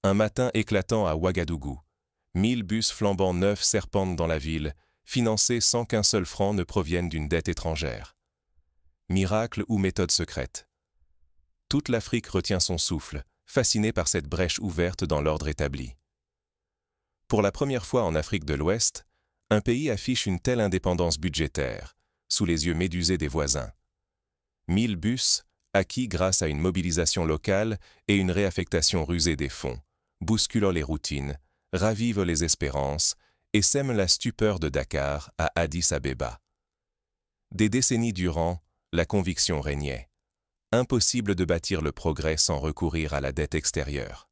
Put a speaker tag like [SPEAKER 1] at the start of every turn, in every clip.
[SPEAKER 1] Un matin éclatant à Ouagadougou. 1000 bus flambant neufs serpentent dans la ville, financés sans qu'un seul franc ne provienne d'une dette étrangère. Miracle ou méthode secrète? Toute l'Afrique retient son souffle, fascinée par cette brèche ouverte dans l'ordre établi. Pour la première fois en Afrique de l'Ouest, un pays affiche une telle indépendance budgétaire, sous les yeux médusés des voisins. 1000 bus, acquis grâce à une mobilisation locale et une réaffectation rusée des fonds, bousculant les routines, ravivent les espérances et sèment la stupeur de Dakar à Addis Abeba. Des décennies durant, la conviction régnait. Impossible de bâtir le progrès sans recourir à la dette extérieure.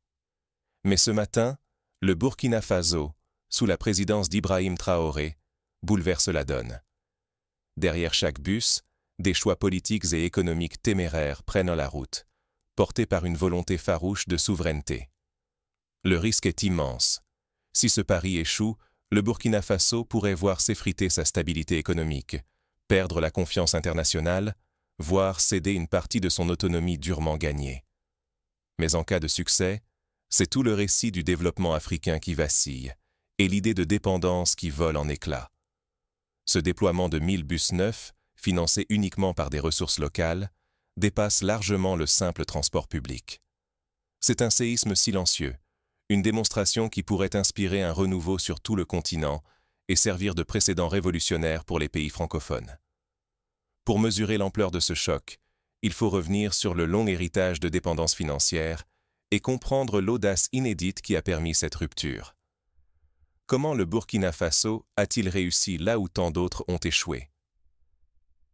[SPEAKER 1] Mais ce matin, le Burkina Faso, sous la présidence d'Ibrahim Traoré, bouleverse la donne. Derrière chaque bus, des choix politiques et économiques téméraires prennent la route, portés par une volonté farouche de souveraineté. Le risque est immense. Si ce pari échoue, le Burkina Faso pourrait voir s'effriter sa stabilité économique, perdre la confiance internationale, voire céder une partie de son autonomie durement gagnée. Mais en cas de succès, c'est tout le récit du développement africain qui vacille, et l'idée de dépendance qui vole en éclats. Ce déploiement de 1000 bus neufs, financés uniquement par des ressources locales, dépasse largement le simple transport public. C'est un séisme silencieux, une démonstration qui pourrait inspirer un renouveau sur tout le continent et servir de précédent révolutionnaire pour les pays francophones. Pour mesurer l'ampleur de ce choc, il faut revenir sur le long héritage de dépendance financière et comprendre l'audace inédite qui a permis cette rupture. Comment le Burkina Faso a-t-il réussi là où tant d'autres ont échoué?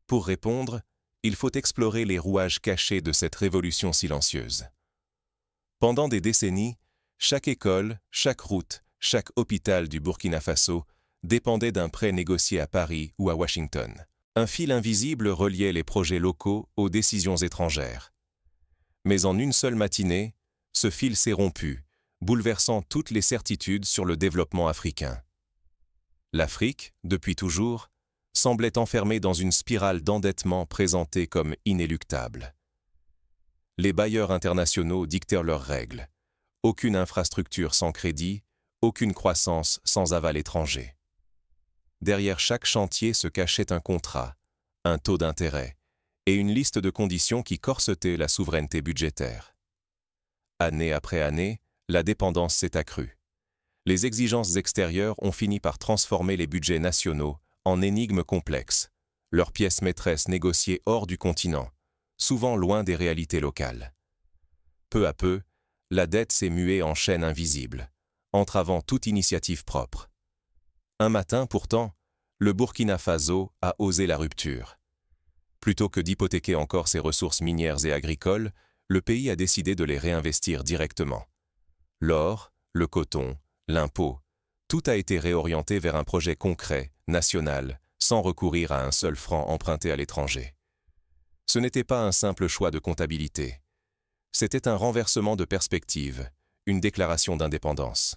[SPEAKER 1] Pour répondre, il faut explorer les rouages cachés de cette révolution silencieuse. Pendant des décennies, chaque école, chaque route, chaque hôpital du Burkina Faso dépendait d'un prêt négocié à Paris ou à Washington. Un fil invisible reliait les projets locaux aux décisions étrangères. Mais en une seule matinée, ce fil s'est rompu, bouleversant toutes les certitudes sur le développement africain. L'Afrique, depuis toujours, semblait enfermée dans une spirale d'endettement présentée comme inéluctable. Les bailleurs internationaux dictèrent leurs règles. Aucune infrastructure sans crédit, aucune croissance sans aval étranger. Derrière chaque chantier se cachait un contrat, un taux d'intérêt et une liste de conditions qui corsetaient la souveraineté budgétaire. Année après année, la dépendance s'est accrue. Les exigences extérieures ont fini par transformer les budgets nationaux en énigmes complexes, leurs pièces maîtresses négociées hors du continent, souvent loin des réalités locales. Peu à peu, la dette s'est muée en chaîne invisible, entravant toute initiative propre. Un matin, pourtant, le Burkina Faso a osé la rupture. Plutôt que d'hypothéquer encore ses ressources minières et agricoles, le pays a décidé de les réinvestir directement. L'or, le coton, l'impôt, tout a été réorienté vers un projet concret, national, sans recourir à un seul franc emprunté à l'étranger. Ce n'était pas un simple choix de comptabilité. C'était un renversement de perspective, une déclaration d'indépendance.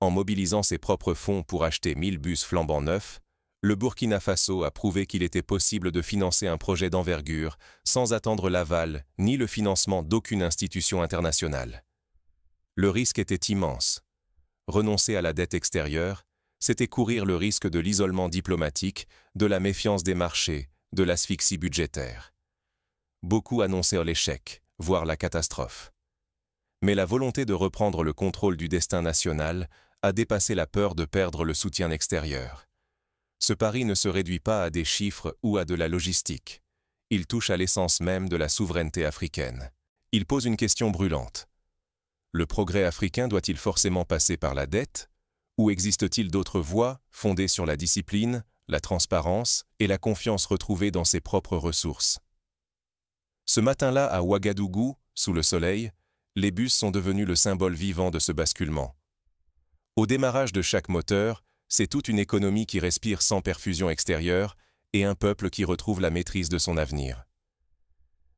[SPEAKER 1] En mobilisant ses propres fonds pour acheter 1000 bus flambant neufs, le Burkina Faso a prouvé qu'il était possible de financer un projet d'envergure sans attendre l'aval ni le financement d'aucune institution internationale. Le risque était immense. Renoncer à la dette extérieure, c'était courir le risque de l'isolement diplomatique, de la méfiance des marchés, de l'asphyxie budgétaire. Beaucoup annoncèrent l'échec, voire la catastrophe. Mais la volonté de reprendre le contrôle du destin national a dépassé la peur de perdre le soutien extérieur. Ce pari ne se réduit pas à des chiffres ou à de la logistique. Il touche à l'essence même de la souveraineté africaine. Il pose une question brûlante. Le progrès africain doit-il forcément passer par la dette? Ou existe-t-il d'autres voies fondées sur la discipline, la transparence et la confiance retrouvée dans ses propres ressources? Ce matin-là, à Ouagadougou, sous le soleil, les bus sont devenus le symbole vivant de ce basculement. Au démarrage de chaque moteur, c'est toute une économie qui respire sans perfusion extérieure et un peuple qui retrouve la maîtrise de son avenir.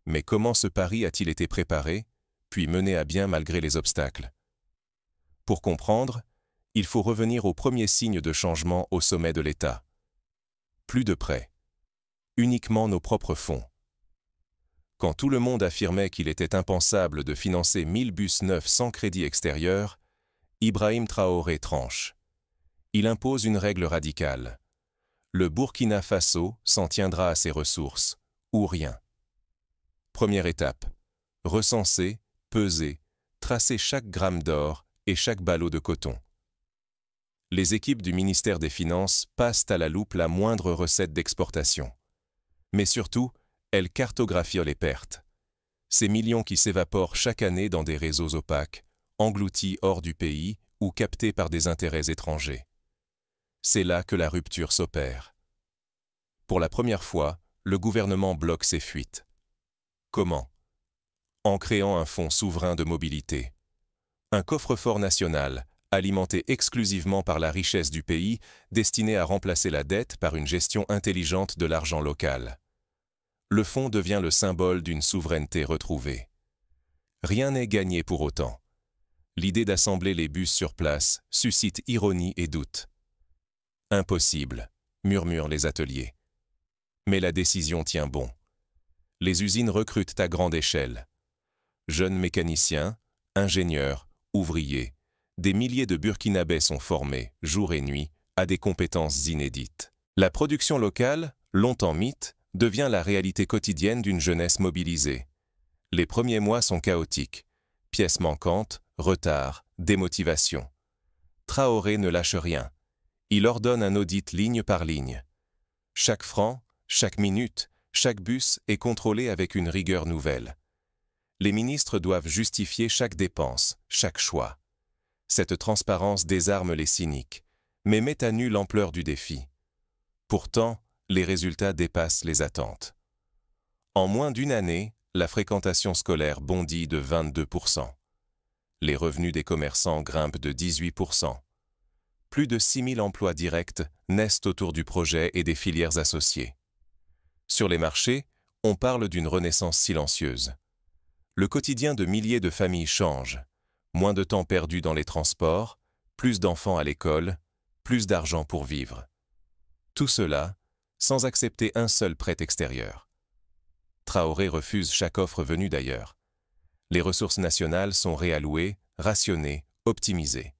[SPEAKER 1] Mais comment ce pari a-t-il été préparé, puis mené à bien malgré les obstacles? Pour comprendre, il faut revenir aux premiers signes de changement au sommet de l'État. Plus de prêts. Uniquement nos propres fonds. Quand tout le monde affirmait qu'il était impensable de financer 1000 bus neufs sans crédit extérieur, Ibrahim Traoré tranche. Il impose une règle radicale. Le Burkina Faso s'en tiendra à ses ressources, ou rien. Première étape. Recenser, peser, tracer chaque gramme d'or et chaque ballot de coton. Les équipes du ministère des Finances passent à la loupe la moindre recette d'exportation. Mais surtout, elles cartographient les pertes. Ces millions qui s'évaporent chaque année dans des réseaux opaques, engloutis hors du pays ou captés par des intérêts étrangers. C'est là que la rupture s'opère. Pour la première fois, le gouvernement bloque ces fuites. Comment? En créant un fonds souverain de mobilité. Un coffre-fort national, alimenté exclusivement par la richesse du pays, destiné à remplacer la dette par une gestion intelligente de l'argent local. Le fonds devient le symbole d'une souveraineté retrouvée. Rien n'est gagné pour autant. L'idée d'assembler les bus sur place suscite ironie et doute. Impossible, murmurent les ateliers. Mais la décision tient bon. Les usines recrutent à grande échelle. Jeunes mécaniciens, ingénieurs, ouvriers, des milliers de Burkinabés sont formés, jour et nuit, à des compétences inédites. La production locale, longtemps mythe, devient la réalité quotidienne d'une jeunesse mobilisée. Les premiers mois sont chaotiques. Pièces manquantes, retards, démotivation. Traoré ne lâche rien. Il ordonne un audit ligne par ligne. Chaque franc, chaque minute, chaque bus est contrôlé avec une rigueur nouvelle. Les ministres doivent justifier chaque dépense, chaque choix. Cette transparence désarme les cyniques, mais met à nu l'ampleur du défi. Pourtant, les résultats dépassent les attentes. En moins d'une année, la fréquentation scolaire bondit de 22%. Les revenus des commerçants grimpent de 18%. Plus de 6000 emplois directs naissent autour du projet et des filières associées. Sur les marchés, on parle d'une renaissance silencieuse. Le quotidien de milliers de familles change. Moins de temps perdu dans les transports, plus d'enfants à l'école, plus d'argent pour vivre. Tout cela, sans accepter un seul prêt extérieur. Traoré refuse chaque offre venue d'ailleurs. Les ressources nationales sont réallouées, rationnées, optimisées.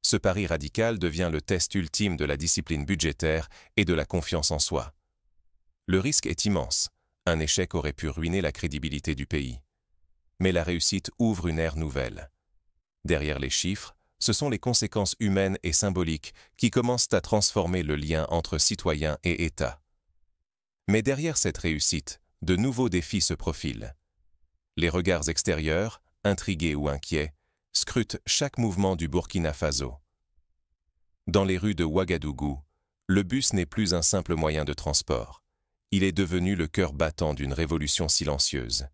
[SPEAKER 1] Ce pari radical devient le test ultime de la discipline budgétaire et de la confiance en soi. Le risque est immense. Un échec aurait pu ruiner la crédibilité du pays. Mais la réussite ouvre une ère nouvelle. Derrière les chiffres, ce sont les conséquences humaines et symboliques qui commencent à transformer le lien entre citoyens et État. Mais derrière cette réussite, de nouveaux défis se profilent. Les regards extérieurs, intrigués ou inquiets, scrutent chaque mouvement du Burkina Faso. Dans les rues de Ouagadougou, le bus n'est plus un simple moyen de transport. Il est devenu le cœur battant d'une révolution silencieuse.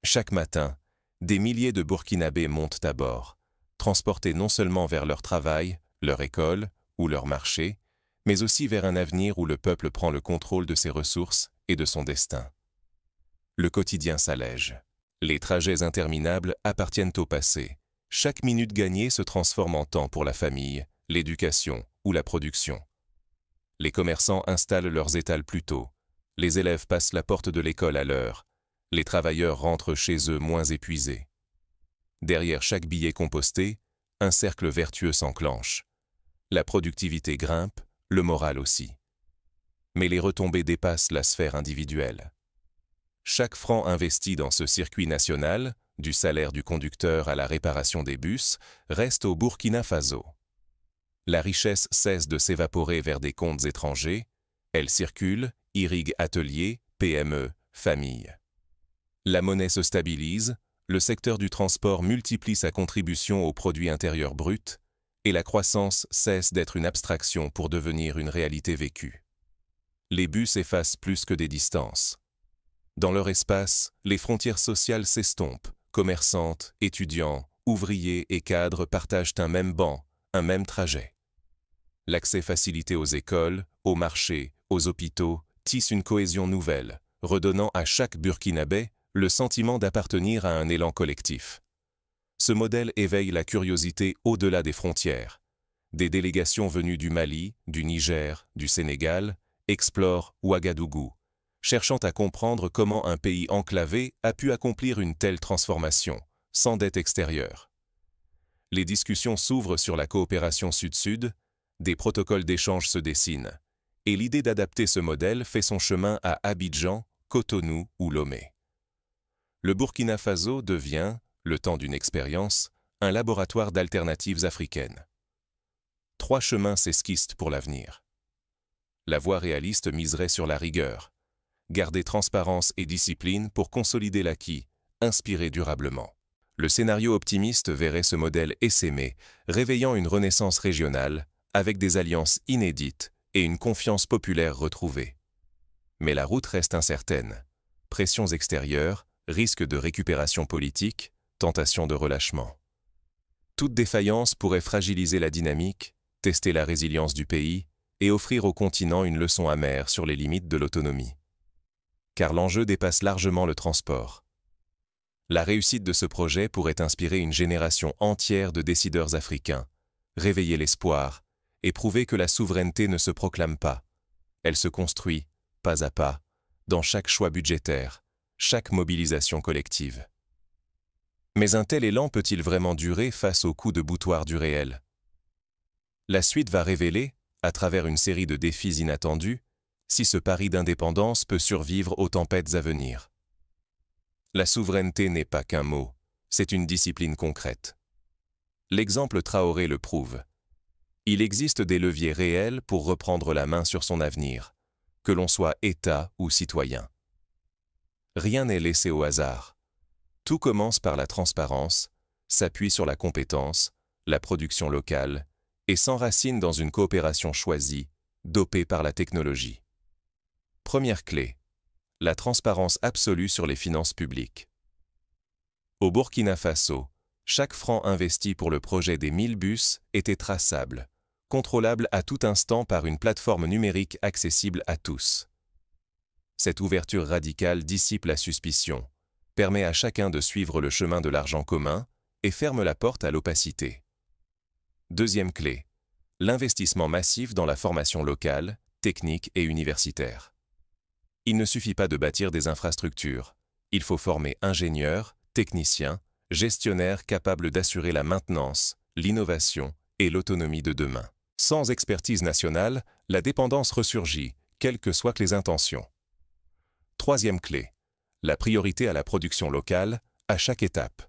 [SPEAKER 1] Chaque matin, des milliers de Burkinabés montent à bord, transportés non seulement vers leur travail, leur école ou leur marché, mais aussi vers un avenir où le peuple prend le contrôle de ses ressources et de son destin. Le quotidien s'allège. Les trajets interminables appartiennent au passé. Chaque minute gagnée se transforme en temps pour la famille, l'éducation ou la production. Les commerçants installent leurs étals plus tôt. Les élèves passent la porte de l'école à l'heure. Les travailleurs rentrent chez eux moins épuisés. Derrière chaque billet composté, un cercle vertueux s'enclenche. La productivité grimpe, le moral aussi. Mais les retombées dépassent la sphère individuelle. Chaque franc investi dans ce circuit national, du salaire du conducteur à la réparation des bus, reste au Burkina Faso. La richesse cesse de s'évaporer vers des comptes étrangers, elle circule, irrigue ateliers, PME, familles. La monnaie se stabilise, le secteur du transport multiplie sa contribution au produit intérieur brut, et la croissance cesse d'être une abstraction pour devenir une réalité vécue. Les bus effacent plus que des distances. Dans leur espace, les frontières sociales s'estompent, commerçantes, étudiants, ouvriers et cadres partagent un même banc, un même trajet. L'accès facilité aux écoles, aux marchés, aux hôpitaux tisse une cohésion nouvelle, redonnant à chaque Burkinabé le sentiment d'appartenir à un élan collectif. Ce modèle éveille la curiosité au-delà des frontières. Des délégations venues du Mali, du Niger, du Sénégal explorent Ouagadougou, cherchant à comprendre comment un pays enclavé a pu accomplir une telle transformation, sans dette extérieure. Les discussions s'ouvrent sur la coopération sud-sud, des protocoles d'échange se dessinent, et l'idée d'adapter ce modèle fait son chemin à Abidjan, Cotonou ou Lomé. Le Burkina Faso devient, le temps d'une expérience, un laboratoire d'alternatives africaines. 3 chemins s'esquissent pour l'avenir. La voie réaliste miserait sur la rigueur, garder transparence et discipline pour consolider l'acquis, inspirer durablement. Le scénario optimiste verrait ce modèle essaimé, réveillant une renaissance régionale, avec des alliances inédites et une confiance populaire retrouvée. Mais la route reste incertaine. Pressions extérieures, risque de récupération politique, tentation de relâchement. Toute défaillance pourrait fragiliser la dynamique, tester la résilience du pays et offrir au continent une leçon amère sur les limites de l'autonomie. Car l'enjeu dépasse largement le transport. La réussite de ce projet pourrait inspirer une génération entière de décideurs africains, réveiller l'espoir et prouver que la souveraineté ne se proclame pas. Elle se construit, pas à pas, dans chaque choix budgétaire, chaque mobilisation collective. Mais un tel élan peut-il vraiment durer face aux coups de boutoir du réel? La suite va révéler, à travers une série de défis inattendus, si ce pari d'indépendance peut survivre aux tempêtes à venir. La souveraineté n'est pas qu'un mot, c'est une discipline concrète. L'exemple Traoré le prouve. Il existe des leviers réels pour reprendre la main sur son avenir, que l'on soit État ou citoyen. Rien n'est laissé au hasard. Tout commence par la transparence, s'appuie sur la compétence, la production locale, et s'enracine dans une coopération choisie, dopée par la technologie. Première clé. La transparence absolue sur les finances publiques. Au Burkina Faso, chaque franc investi pour le projet des 1000 bus était traçable, contrôlable à tout instant par une plateforme numérique accessible à tous. Cette ouverture radicale dissipe la suspicion, permet à chacun de suivre le chemin de l'argent commun et ferme la porte à l'opacité. Deuxième clé. L'investissement massif dans la formation locale, technique et universitaire. Il ne suffit pas de bâtir des infrastructures. Il faut former ingénieurs, techniciens, gestionnaires capables d'assurer la maintenance, l'innovation et l'autonomie de demain. Sans expertise nationale, la dépendance ressurgit, quelles que soient les intentions. Troisième clé. La priorité à la production locale, à chaque étape.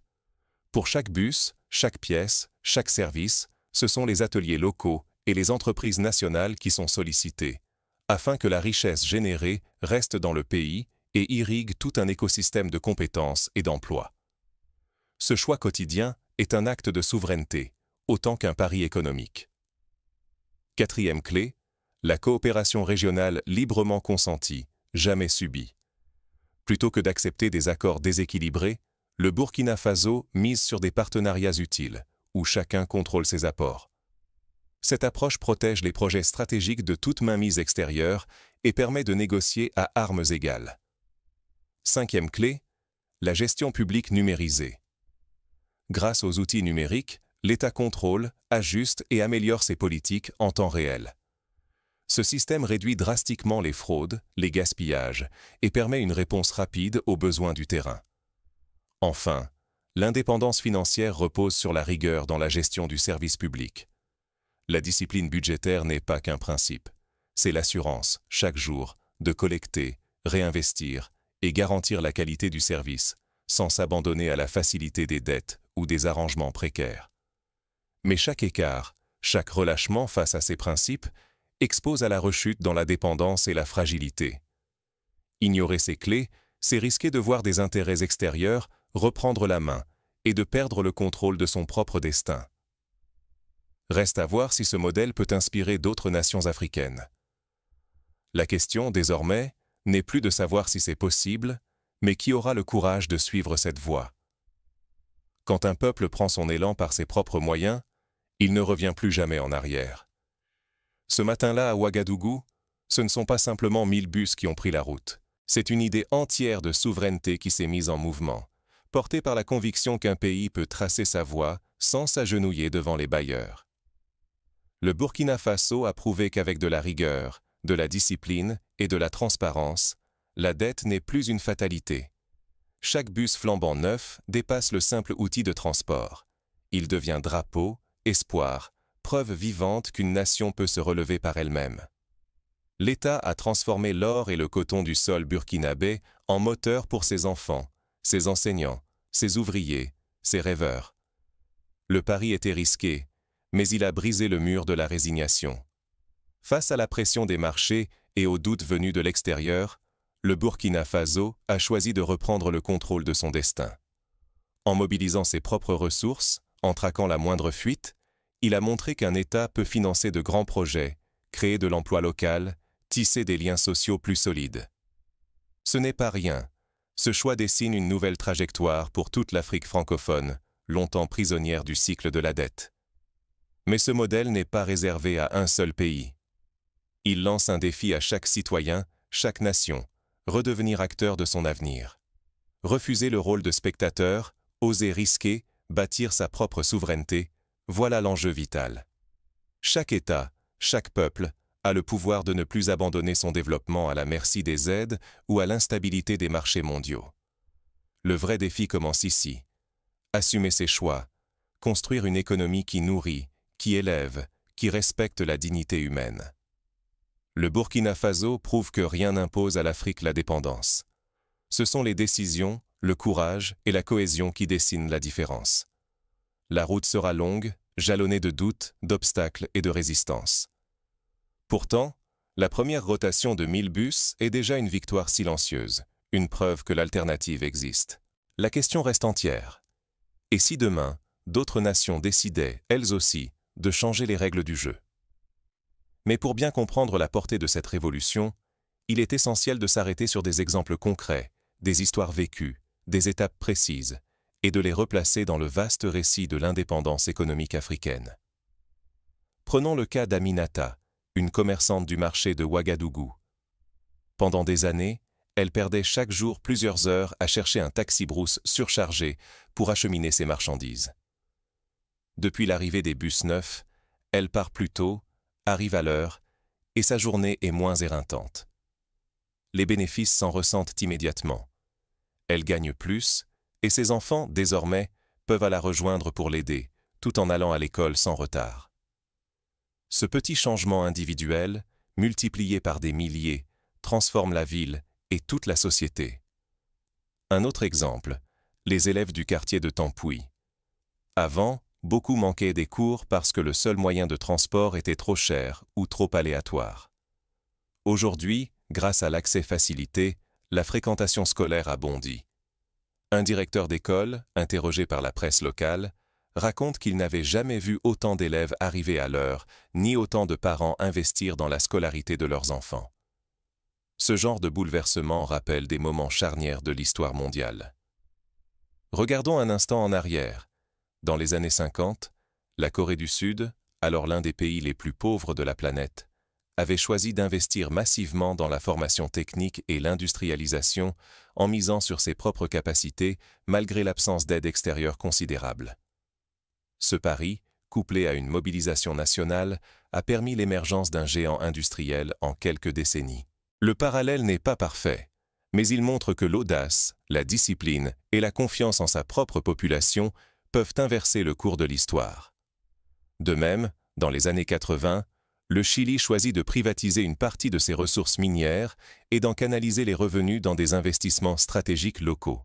[SPEAKER 1] Pour chaque bus, chaque pièce, chaque service, ce sont les ateliers locaux et les entreprises nationales qui sont sollicités, afin que la richesse générée reste dans le pays et irrigue tout un écosystème de compétences et d'emplois. Ce choix quotidien est un acte de souveraineté, autant qu'un pari économique. Quatrième clé, la coopération régionale librement consentie, jamais subie. Plutôt que d'accepter des accords déséquilibrés, le Burkina Faso mise sur des partenariats utiles, où chacun contrôle ses apports. Cette approche protège les projets stratégiques de toute mainmise extérieure et permet de négocier à armes égales. Cinquième clé, la gestion publique numérisée. Grâce aux outils numériques, l'État contrôle, ajuste et améliore ses politiques en temps réel. Ce système réduit drastiquement les fraudes, les gaspillages et permet une réponse rapide aux besoins du terrain. Enfin, l'indépendance financière repose sur la rigueur dans la gestion du service public. La discipline budgétaire n'est pas qu'un principe, c'est l'assurance, chaque jour, de collecter, réinvestir et garantir la qualité du service, sans s'abandonner à la facilité des dettes ou des arrangements précaires. Mais chaque écart, chaque relâchement face à ces principes expose à la rechute dans la dépendance et la fragilité. Ignorer ces clés, c'est risquer de voir des intérêts extérieurs reprendre la main et de perdre le contrôle de son propre destin. Reste à voir si ce modèle peut inspirer d'autres nations africaines. La question, désormais, n'est plus de savoir si c'est possible, mais qui aura le courage de suivre cette voie. Quand un peuple prend son élan par ses propres moyens, il ne revient plus jamais en arrière. Ce matin-là à Ouagadougou, ce ne sont pas simplement 1000 bus qui ont pris la route. C'est une idée entière de souveraineté qui s'est mise en mouvement, portée par la conviction qu'un pays peut tracer sa voie sans s'agenouiller devant les bailleurs. Le Burkina Faso a prouvé qu'avec de la rigueur, de la discipline et de la transparence, la dette n'est plus une fatalité. Chaque bus flambant neuf dépasse le simple outil de transport. Il devient drapeau, espoir, preuve vivante qu'une nation peut se relever par elle-même. L'État a transformé l'or et le coton du sol burkinabé en moteur pour ses enfants, ses enseignants, ses ouvriers, ses rêveurs. Le pari était risqué, mais il a brisé le mur de la résignation. Face à la pression des marchés et aux doutes venus de l'extérieur, le Burkina Faso a choisi de reprendre le contrôle de son destin. En mobilisant ses propres ressources, en traquant la moindre fuite, il a montré qu'un État peut financer de grands projets, créer de l'emploi local, tisser des liens sociaux plus solides. Ce n'est pas rien. Ce choix dessine une nouvelle trajectoire pour toute l'Afrique francophone, longtemps prisonnière du cycle de la dette. Mais ce modèle n'est pas réservé à un seul pays. Il lance un défi à chaque citoyen, chaque nation, redevenir acteur de son avenir. Refuser le rôle de spectateur, oser risquer, bâtir sa propre souveraineté, voilà l'enjeu vital. Chaque État, chaque peuple, a le pouvoir de ne plus abandonner son développement à la merci des aides ou à l'instabilité des marchés mondiaux. Le vrai défi commence ici. Assumer ses choix, construire une économie qui nourrit, qui élève, qui respecte la dignité humaine. Le Burkina Faso prouve que rien n'impose à l'Afrique la dépendance. Ce sont les décisions, le courage et la cohésion qui dessinent la différence. La route sera longue, jalonnée de doutes, d'obstacles et de résistances. Pourtant, la première rotation de 1000 bus est déjà une victoire silencieuse, une preuve que l'alternative existe. La question reste entière. Et si demain, d'autres nations décidaient, elles aussi, de changer les règles du jeu? Mais pour bien comprendre la portée de cette révolution, il est essentiel de s'arrêter sur des exemples concrets, des histoires vécues, des étapes précises, et de les replacer dans le vaste récit de l'indépendance économique africaine. Prenons le cas d'Aminata, une commerçante du marché de Ouagadougou. Pendant des années, elle perdait chaque jour plusieurs heures à chercher un taxi-brousse surchargé pour acheminer ses marchandises. Depuis l'arrivée des bus neufs, elle part plus tôt, arrive à l'heure, et sa journée est moins éreintante. Les bénéfices s'en ressentent immédiatement. Elle gagne plus, et ses enfants, désormais, peuvent la rejoindre pour l'aider, tout en allant à l'école sans retard. Ce petit changement individuel, multiplié par des milliers, transforme la ville et toute la société. Un autre exemple, les élèves du quartier de Tampouy. Avant, beaucoup manquaient des cours parce que le seul moyen de transport était trop cher ou trop aléatoire. Aujourd'hui, grâce à l'accès facilité, la fréquentation scolaire a bondi. Un directeur d'école, interrogé par la presse locale, raconte qu'il n'avait jamais vu autant d'élèves arriver à l'heure, ni autant de parents investir dans la scolarité de leurs enfants. Ce genre de bouleversement rappelle des moments charnières de l'histoire mondiale. Regardons un instant en arrière. Dans les années 50, la Corée du Sud, alors l'un des pays les plus pauvres de la planète, avait choisi d'investir massivement dans la formation technique et l'industrialisation en misant sur ses propres capacités malgré l'absence d'aide extérieure considérable. Ce pari, couplé à une mobilisation nationale, a permis l'émergence d'un géant industriel en quelques décennies. Le parallèle n'est pas parfait, mais il montre que l'audace, la discipline et la confiance en sa propre population peuvent inverser le cours de l'histoire. De même, dans les années 80, le Chili choisit de privatiser une partie de ses ressources minières et d'en canaliser les revenus dans des investissements stratégiques locaux.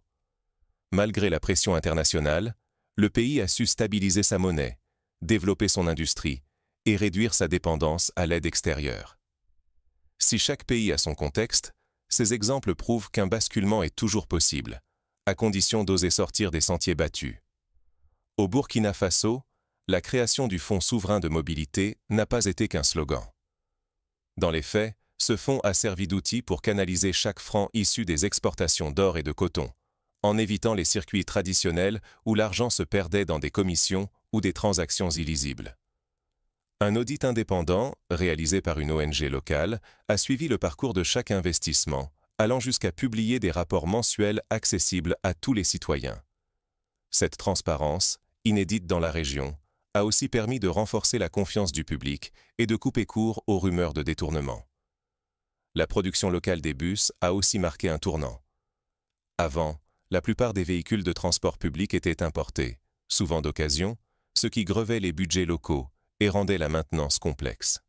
[SPEAKER 1] Malgré la pression internationale, le pays a su stabiliser sa monnaie, développer son industrie et réduire sa dépendance à l'aide extérieure. Si chaque pays a son contexte, ces exemples prouvent qu'un basculement est toujours possible, à condition d'oser sortir des sentiers battus. Au Burkina Faso, la création du Fonds souverain de mobilité n'a pas été qu'un slogan. Dans les faits, ce fonds a servi d'outil pour canaliser chaque franc issu des exportations d'or et de coton, en évitant les circuits traditionnels où l'argent se perdait dans des commissions ou des transactions illisibles. Un audit indépendant, réalisé par une ONG locale, a suivi le parcours de chaque investissement, allant jusqu'à publier des rapports mensuels accessibles à tous les citoyens. Cette transparence, inédite dans la région, a aussi permis de renforcer la confiance du public et de couper court aux rumeurs de détournement. La production locale des bus a aussi marqué un tournant. Avant, la plupart des véhicules de transport public étaient importés, souvent d'occasion, ce qui grevait les budgets locaux et rendait la maintenance complexe.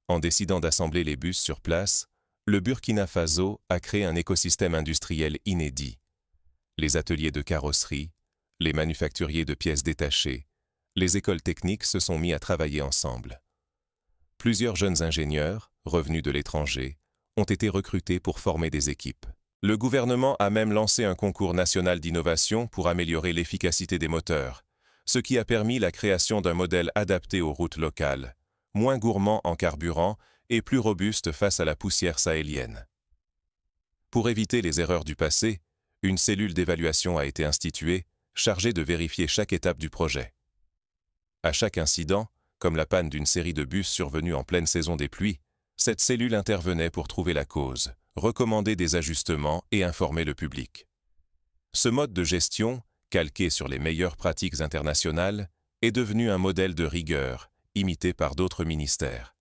[SPEAKER 1] En décidant d'assembler les bus sur place, le Burkina Faso a créé un écosystème industriel inédit. Les ateliers de carrosserie, les manufacturiers de pièces détachées, les écoles techniques se sont mis à travailler ensemble. Plusieurs jeunes ingénieurs, revenus de l'étranger, ont été recrutés pour former des équipes. Le gouvernement a même lancé un concours national d'innovation pour améliorer l'efficacité des moteurs, ce qui a permis la création d'un modèle adapté aux routes locales, moins gourmand en carburant et plus robuste face à la poussière sahélienne. Pour éviter les erreurs du passé, une cellule d'évaluation a été instituée, chargée de vérifier chaque étape du projet. À chaque incident, comme la panne d'une série de bus survenue en pleine saison des pluies, cette cellule intervenait pour trouver la cause, recommander des ajustements et informer le public. Ce mode de gestion, calqué sur les meilleures pratiques internationales, est devenu un modèle de rigueur, imité par d'autres ministères.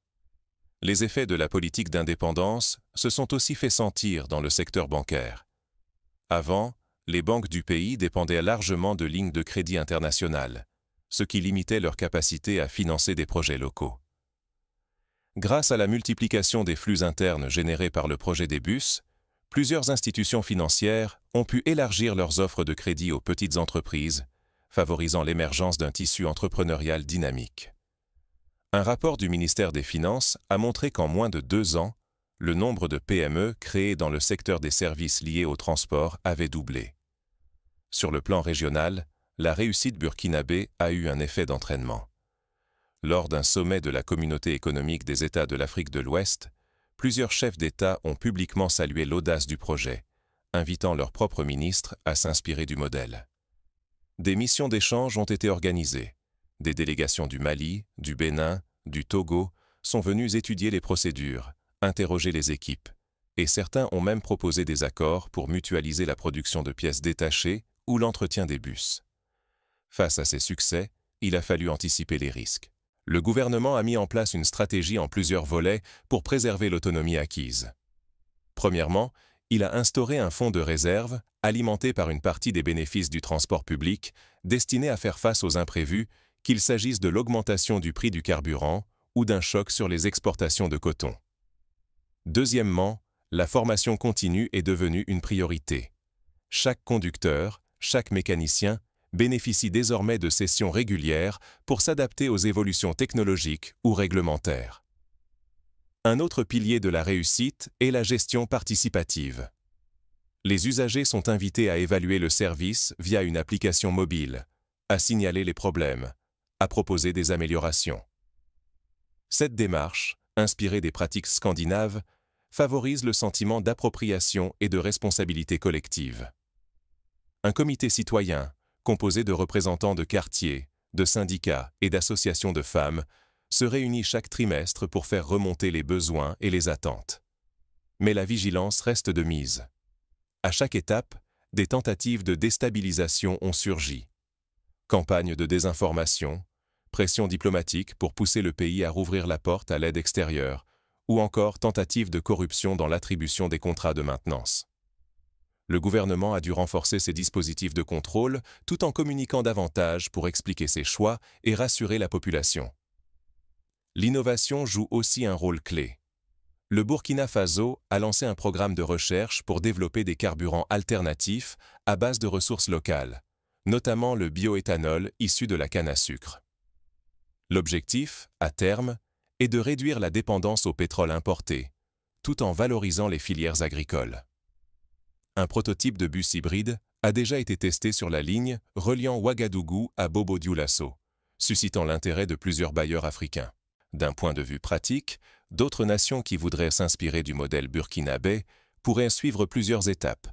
[SPEAKER 1] Les effets de la politique d'indépendance se sont aussi fait sentir dans le secteur bancaire. Avant, les banques du pays dépendaient largement de lignes de crédit internationales, ce qui limitait leur capacité à financer des projets locaux. Grâce à la multiplication des flux internes générés par le projet des bus, plusieurs institutions financières ont pu élargir leurs offres de crédit aux petites entreprises, favorisant l'émergence d'un tissu entrepreneurial dynamique. Un rapport du ministère des Finances a montré qu'en moins de 2 ans, le nombre de PME créées dans le secteur des services liés au transport avait doublé. Sur le plan régional, la réussite burkinabé a eu un effet d'entraînement. Lors d'un sommet de la Communauté économique des États de l'Afrique de l'Ouest, plusieurs chefs d'État ont publiquement salué l'audace du projet, invitant leurs propres ministres à s'inspirer du modèle. Des missions d'échange ont été organisées. Des délégations du Mali, du Bénin, du Togo sont venues étudier les procédures, interroger les équipes, et certains ont même proposé des accords pour mutualiser la production de pièces détachées ou l'entretien des bus. Face à ces succès, il a fallu anticiper les risques. Le gouvernement a mis en place une stratégie en plusieurs volets pour préserver l'autonomie acquise. Premièrement, il a instauré un fonds de réserve, alimenté par une partie des bénéfices du transport public, destiné à faire face aux imprévus, qu'il s'agisse de l'augmentation du prix du carburant ou d'un choc sur les exportations de coton. Deuxièmement, la formation continue est devenue une priorité. Chaque conducteur, chaque mécanicien bénéficie désormais de sessions régulières pour s'adapter aux évolutions technologiques ou réglementaires. Un autre pilier de la réussite est la gestion participative. Les usagers sont invités à évaluer le service via une application mobile, à signaler les problèmes, à proposer des améliorations. Cette démarche, inspirée des pratiques scandinaves, favorise le sentiment d'appropriation et de responsabilité collective. Un comité citoyen, composé de représentants de quartiers, de syndicats et d'associations de femmes, se réunit chaque trimestre pour faire remonter les besoins et les attentes. Mais la vigilance reste de mise. À chaque étape, des tentatives de déstabilisation ont surgi. Campagne de désinformation, pression diplomatique pour pousser le pays à rouvrir la porte à l'aide extérieure, ou encore tentative de corruption dans l'attribution des contrats de maintenance. Le gouvernement a dû renforcer ses dispositifs de contrôle tout en communiquant davantage pour expliquer ses choix et rassurer la population. L'innovation joue aussi un rôle clé. Le Burkina Faso a lancé un programme de recherche pour développer des carburants alternatifs à base de ressources locales, notamment le bioéthanol issu de la canne à sucre. L'objectif, à terme, est de réduire la dépendance au pétrole importé, tout en valorisant les filières agricoles. Un prototype de bus hybride a déjà été testé sur la ligne reliant Ouagadougou à Bobo-Dioulasso, suscitant l'intérêt de plusieurs bailleurs africains. D'un point de vue pratique, d'autres nations qui voudraient s'inspirer du modèle burkinabé pourraient suivre plusieurs étapes.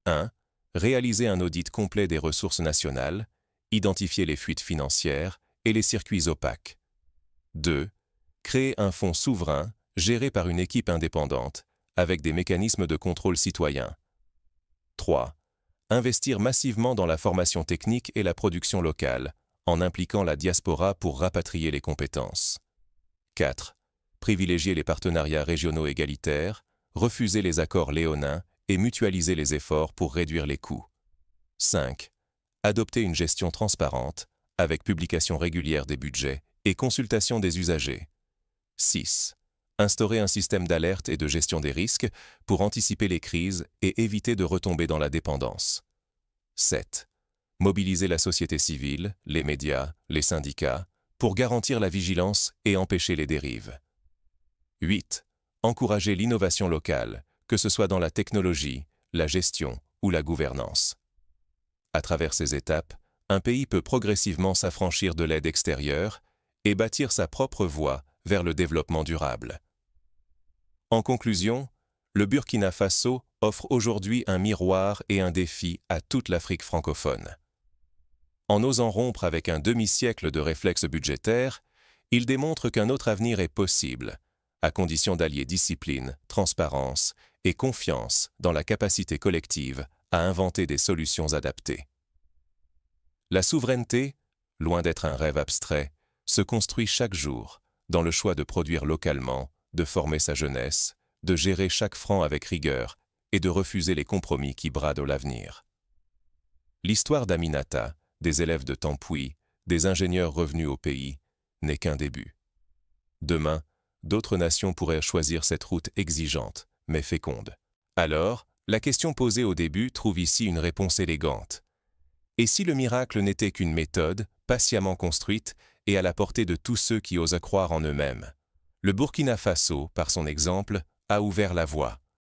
[SPEAKER 1] 1. Réaliser un audit complet des ressources nationales, identifier les fuites financières et les circuits opaques. 2. Créer un fonds souverain géré par une équipe indépendante, avec des mécanismes de contrôle citoyen. 3. Investir massivement dans la formation technique et la production locale, en impliquant la diaspora pour rapatrier les compétences. 4. Privilégier les partenariats régionaux égalitaires, refuser les accords léonins et mutualiser les efforts pour réduire les coûts. 5. Adopter une gestion transparente, avec publication régulière des budgets et consultation des usagers. 6. Instaurer un système d'alerte et de gestion des risques pour anticiper les crises et éviter de retomber dans la dépendance. 7. Mobiliser la société civile, les médias, les syndicats, pour garantir la vigilance et empêcher les dérives. 8. Encourager l'innovation locale, que ce soit dans la technologie, la gestion ou la gouvernance. À travers ces étapes, un pays peut progressivement s'affranchir de l'aide extérieure et bâtir sa propre voie vers le développement durable. En conclusion, le Burkina Faso offre aujourd'hui un miroir et un défi à toute l'Afrique francophone. En osant rompre avec un demi-siècle de réflexes budgétaires, il démontre qu'un autre avenir est possible, à condition d'allier discipline, transparence et confiance dans la capacité collective à inventer des solutions adaptées. La souveraineté, loin d'être un rêve abstrait, se construit chaque jour dans le choix de produire localement, de former sa jeunesse, de gérer chaque franc avec rigueur et de refuser les compromis qui bradent l'avenir. L'histoire d'Aminata, des élèves de Tampoui, des ingénieurs revenus au pays, n'est qu'un début. Demain, d'autres nations pourraient choisir cette route exigeante, mais féconde. Alors, la question posée au début trouve ici une réponse élégante. Et si le miracle n'était qu'une méthode, patiemment construite et à la portée de tous ceux qui osent croire en eux-mêmes? Le Burkina Faso, par son exemple, a ouvert la voie.